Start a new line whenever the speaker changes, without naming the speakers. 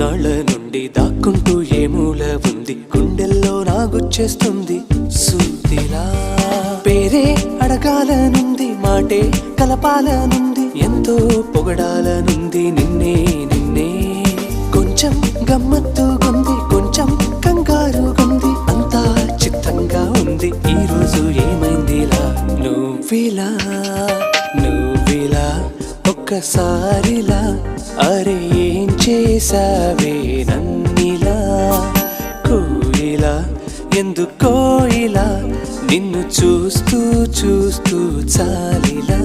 ఎన్నాళ్ళ నుండి దాక్కుంటూ ఏ మూల ఉంది, గుండెల్లో నాగుచ్చేస్తుంది సూదిలా. పేరే అడగాలనుంది, మాటే కలపాలనుంది, ఎంతో పొగడాలనుంది నిన్నే నిన్నే. కొంచెం గమ్మత్తుగుంది, కొంచెం కంగారుగుంది, అంతా చిత్తంగా ఉంది. ఈ రోజు ఏమైందిలా నువ్విలా నువ్విలా ఒక్కసారిలా, అరే ఏం చేసావే నన్నిలా. కోయిలా ఎందుకో ఇలా, నిన్ను చూస్తూ చూస్తూ చాలిలా.